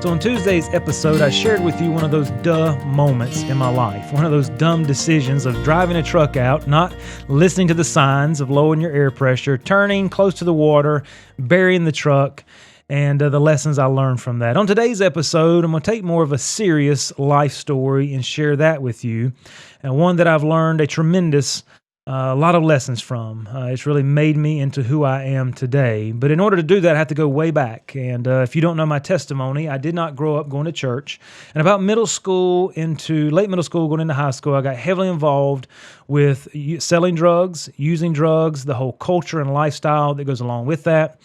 So on Tuesday's episode, I shared with you one of those duh moments in my life, one of those dumb decisions of driving a truck out, not listening to the signs of lowering your air pressure, turning close to the water, burying the truck, and the lessons I learned from that. On today's episode, I'm going to take more of a serious life story and share that with you, and one that I've learned a lot of lessons from. It's really made me into who I am today. But in order to do that, I have to go way back. And if you don't know my testimony, I did not grow up going to church. And about late middle school, going into high school, I got heavily involved with selling drugs, using drugs, the whole culture and lifestyle that goes along with that.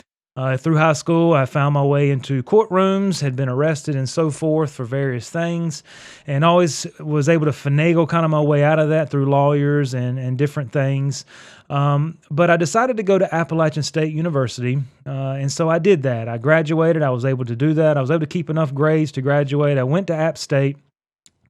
Through high school, I found my way into courtrooms, had been arrested and so forth for various things, and always was able to finagle kind of my way out of that through lawyers and different things. But I decided to go to Appalachian State University, and so I did that. I graduated. I was able to do that. I was able to keep enough grades to graduate. I went to App State,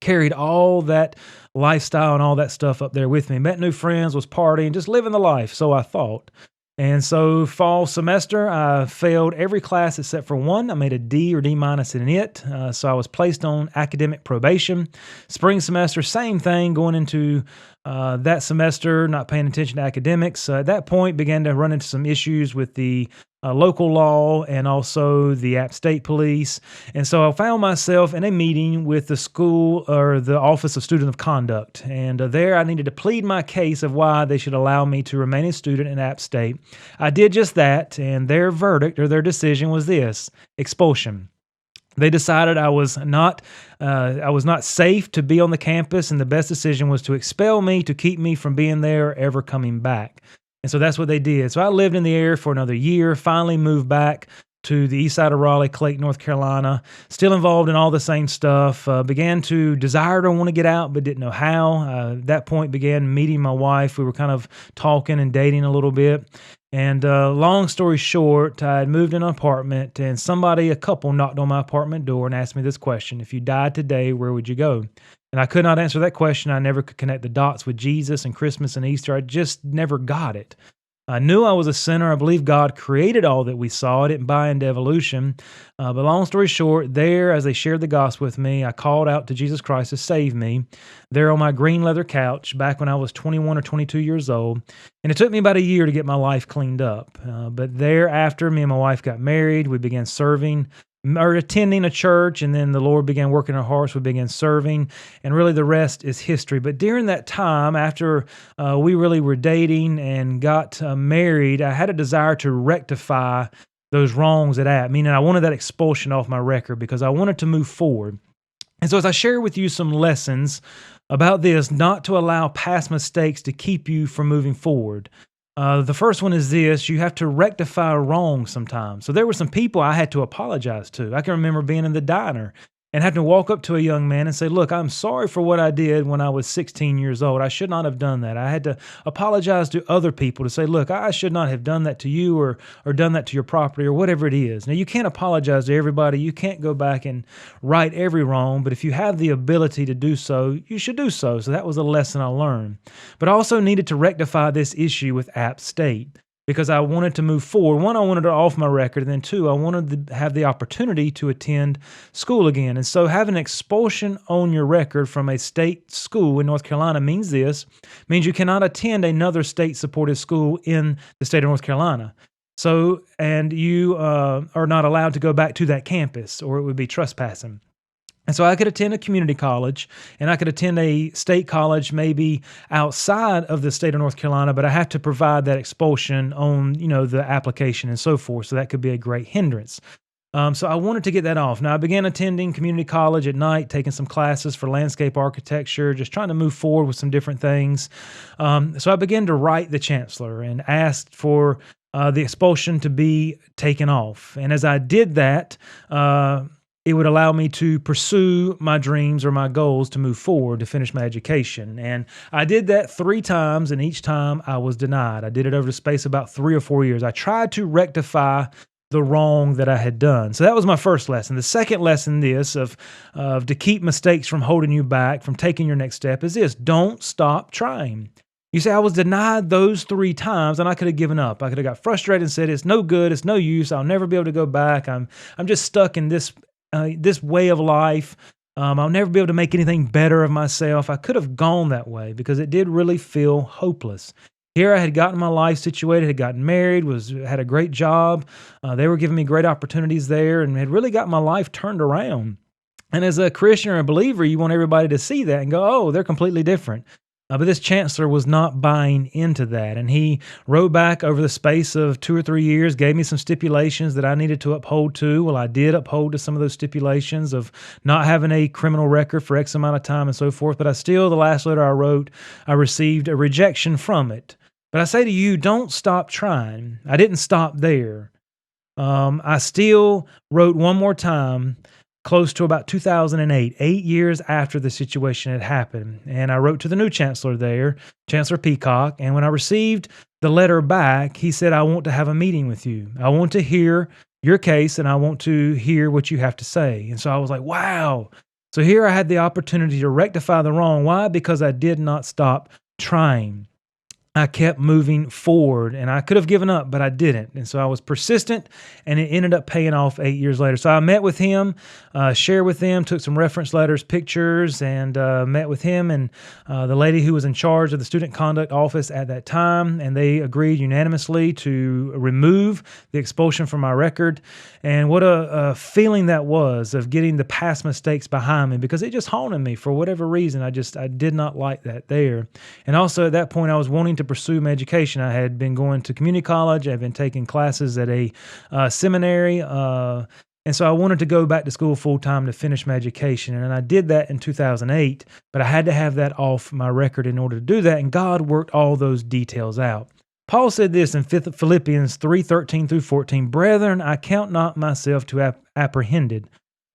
carried all that lifestyle and all that stuff up there with me, met new friends, was partying, just living the life, so I thought. And so fall semester, I failed every class except for one. I made a D or D minus in it. So I was placed on academic probation. Spring semester, same thing, going into that semester, not paying attention to academics. At that point, began to run into some issues with the local law and also the App State Police. And so I found myself in a meeting with the school or the Office of Student of Conduct. And there I needed to plead my case of why they should allow me to remain a student in App State. I did just that, and their verdict or their decision was this: expulsion. They decided I was not safe to be on the campus, and the best decision was to expel me, to keep me from being there or ever coming back. And so that's what they did. So I lived in the area for another year, finally moved back to the east side of Raleigh, Clayton, North Carolina, still involved in all the same stuff, began to desire to want to get out, but didn't know how. At that point, began meeting my wife. We were kind of talking and dating a little bit. And long story short, I had moved in an apartment, and a couple knocked on my apartment door and asked me this question: if you died today, where would you go? And I could not answer that question. I never could connect the dots with Jesus and Christmas and Easter. I just never got it. I knew I was a sinner. I believe God created all that we saw. I didn't buy into evolution. But long story short, there, as they shared the gospel with me, I called out to Jesus Christ to save me there on my green leather couch back when I was 21 or 22 years old. And it took me about a year to get my life cleaned up. But thereafter, me and my wife got married. We began serving or attending a church, and then the Lord began working our hearts. We began serving, and really the rest is history. But during that time, after we really were dating and got married, I had a desire to rectify those wrongs at App, meaning I wanted that expulsion off my record because I wanted to move forward. And so as I share with you some lessons about this, not to allow past mistakes to keep you from moving forward. The first one is this: you have to rectify wrong sometimes. So there were some people I had to apologize to. I can remember being in the diner and having to walk up to a young man and say, look, I'm sorry for what I did when I was 16 years old. I should not have done that. I had to apologize to other people to say, look, I should not have done that to you or done that to your property or whatever it is. Now, you can't apologize to everybody. You can't go back and right every wrong, but if you have the ability to do so, you should do so. So that was a lesson I learned. But I also needed to rectify this issue with App State, because I wanted to move forward. One, I wanted it off my record, and then two, I wanted to have the opportunity to attend school again. And so having expulsion on your record from a state school in North Carolina means you cannot attend another state-supported school in the state of North Carolina. So, and you are not allowed to go back to that campus, or it would be trespassing. And so I could attend a community college, and I could attend a state college maybe outside of the state of North Carolina, but I have to provide that expulsion on, the application and so forth. So that could be a great hindrance. So I wanted to get that off. Now I began attending community college at night, taking some classes for landscape architecture, just trying to move forward with some different things. So I began to write the chancellor and asked for the expulsion to be taken off. And as I did that, it would allow me to pursue my dreams or my goals to move forward, to finish my education. And I did that 3 times, and each time I was denied. I did it over the space of about 3 or 4 years. I tried to rectify the wrong that I had done. So that was my first lesson. The second lesson, to keep mistakes from holding you back, from taking your next step, is this: don't stop trying. You say, I was denied those 3 times, and I could have given up. I could have got frustrated and said, it's no good, it's no use, I'll never be able to go back. I'm just stuck in this this way of life. I'll never be able to make anything better of myself. I could have gone that way because it did really feel hopeless. Here I had gotten my life situated, had gotten married, had a great job. They were giving me great opportunities there and had really got my life turned around. And as a Christian or a believer, you want everybody to see that and go, oh, they're completely different. But this chancellor was not buying into that. And he wrote back over the space of 2 or 3 years, gave me some stipulations that I needed to uphold to. Well, I did uphold to some of those stipulations of not having a criminal record for X amount of time and so forth. But the last letter I wrote, I received a rejection from it. But I say to you, don't stop trying. I didn't stop there. I still wrote one more time, close to about 2008, 8 years after the situation had happened. And I wrote to the new chancellor there, Chancellor Peacock. And when I received the letter back, he said, I want to have a meeting with you. I want to hear your case and I want to hear what you have to say. And so I was like, wow. So here I had the opportunity to rectify the wrong. Why? Because I did not stop trying. I kept moving forward and I could have given up, but I didn't. And so I was persistent and it ended up paying off 8 years later. So I met with him, shared with them, took some reference letters, pictures, and met with him and the lady who was in charge of the student conduct office at that time. And they agreed unanimously to remove the expulsion from my record. And what a feeling that was of getting the past mistakes behind me, because it just haunted me for whatever reason. I did not like that there. And also at that point, I was wanting to pursue my education. I had been going to community college. I had been taking classes at a seminary. And so I wanted to go back to school full time to finish my education. And I did that in 2008, but I had to have that off my record in order to do that. And God worked all those details out. Paul said this in Philippians 3:13 through 14, Brethren, I count not myself to have apprehended,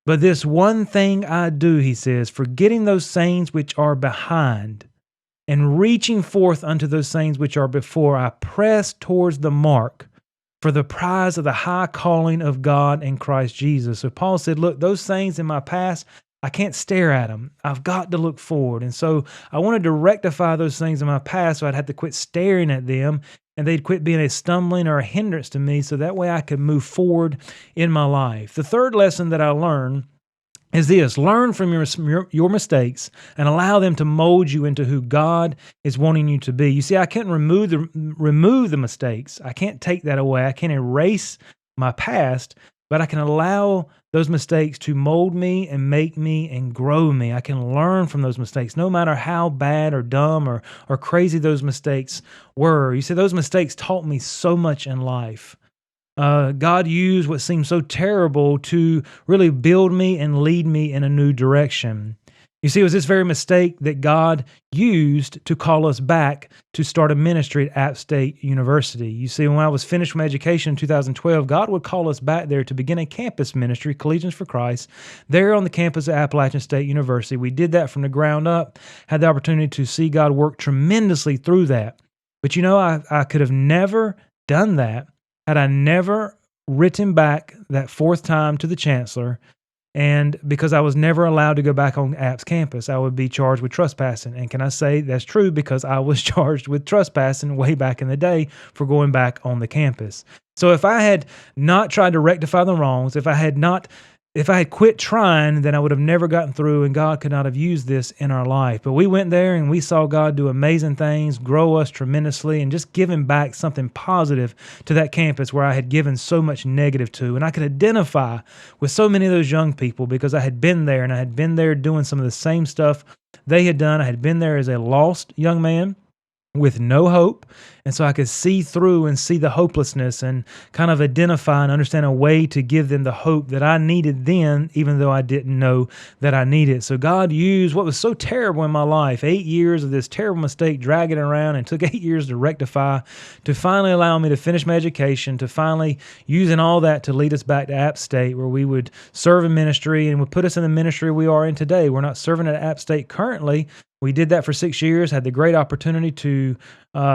but this one thing I do, he says, forgetting those things which are behind, and reaching forth unto those things which are before, I press towards the mark for the prize of the high calling of God in Christ Jesus. So Paul said, look, those things in my past, I can't stare at them. I've got to look forward. And so I wanted to rectify those things in my past so I'd have to quit staring at them and they'd quit being a stumbling or a hindrance to me so that way I could move forward in my life. The third lesson that I learned is this: learn from your mistakes and allow them to mold you into who God is wanting you to be. You see, I can't remove the mistakes. I can't take that away. I can't erase my past, but I can allow those mistakes to mold me and make me and grow me. I can learn from those mistakes, no matter how bad or dumb or crazy those mistakes were. You see, those mistakes taught me so much in life. God used what seemed so terrible to really build me and lead me in a new direction. You see, it was this very mistake that God used to call us back to start a ministry at App State University. You see, when I was finished with my education in 2012, God would call us back there to begin a campus ministry, Collegians for Christ, there on the campus of Appalachian State University. We did that from the ground up, had the opportunity to see God work tremendously through that. But you know, I could have never done that had I never written back that fourth time to the chancellor, and because I was never allowed to go back on App's campus, I would be charged with trespassing. And can I say that's true, because I was charged with trespassing way back in the day for going back on the campus. So if I had not tried to rectify the wrongs, if I had quit trying, then I would have never gotten through, and God could not have used this in our life. But we went there and we saw God do amazing things, grow us tremendously, and just giving back something positive to that campus where I had given so much negative to. And I could identify with so many of those young people because I had been there, and I had been there doing some of the same stuff they had done. I had been there as a lost young man with no hope. And so I could see through and see the hopelessness and kind of identify and understand a way to give them the hope that I needed then, even though I didn't know that I needed. So God used what was so terrible in my life, 8 years of this terrible mistake dragging around, and took 8 years to rectify, to finally allow me to finish my education, to finally using all that to lead us back to App State, where we would serve in ministry and would put us in the ministry we are in today. We're not serving at App State currently. We did that for 6 years, had the great opportunity to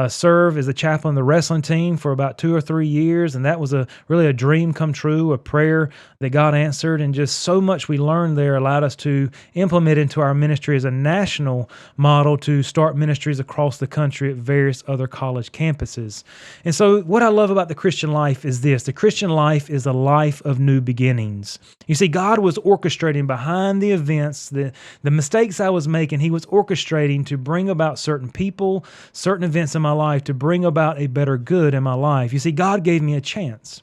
serve as the chaplain of the wrestling team for about 2 or 3 years, and that was really a dream come true, a prayer that God answered, and just so much we learned there allowed us to implement into our ministry as a national model to start ministries across the country at various other college campuses. And so what I love about the Christian life is this: the Christian life is a life of new beginnings. You see, God was orchestrating behind the events, the mistakes I was making. He was orchestrating to bring about certain people, certain events in my life, to bring about a better good in my life. You see, God gave me a chance.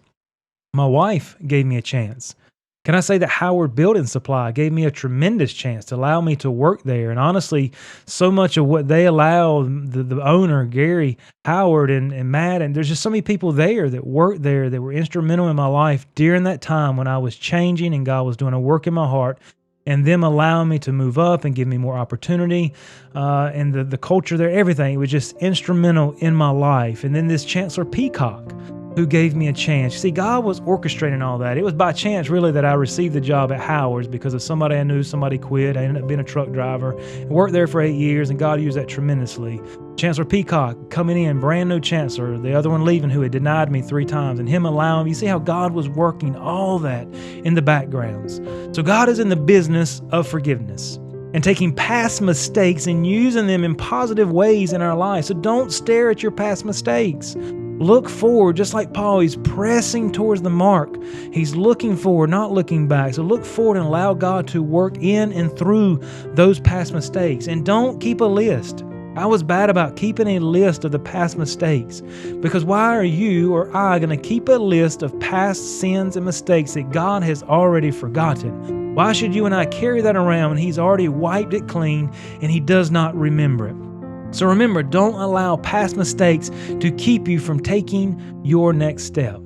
My wife gave me a chance. Can I say that Howard Building Supply gave me a tremendous chance to allow me to work there? And honestly, so much of what they allow, the owner, Gary, Howard, and Matt, and there's just so many people there that worked there that were instrumental in my life during that time when I was changing and God was doing a work in my heart, and them allowing me to move up and give me more opportunity, and the culture there, everything. It was just instrumental in my life. And then this Chancellor Peacock, who gave me a chance. You see, God was orchestrating all that. It was by chance, really, that I received the job at Howard's because of somebody I knew. Somebody quit. I ended up being a truck driver. I worked there for 8 years, and God used that tremendously. Chancellor Peacock coming in, brand new chancellor, the other one leaving who had denied me 3 times, and him allowing me. You see how God was working all that in the backgrounds. So God is in the business of forgiveness and taking past mistakes and using them in positive ways in our lives. So don't stare at your past mistakes. Look forward, just like Paul. He's pressing towards the mark. He's looking forward, not looking back. So look forward and allow God to work in and through those past mistakes. And don't keep a list. I was bad about keeping a list of the past mistakes, because why are you or I going to keep a list of past sins and mistakes that God has already forgotten? Why should you and I carry that around when He's already wiped it clean and He does not remember it? So remember, don't allow past mistakes to keep you from taking your next step.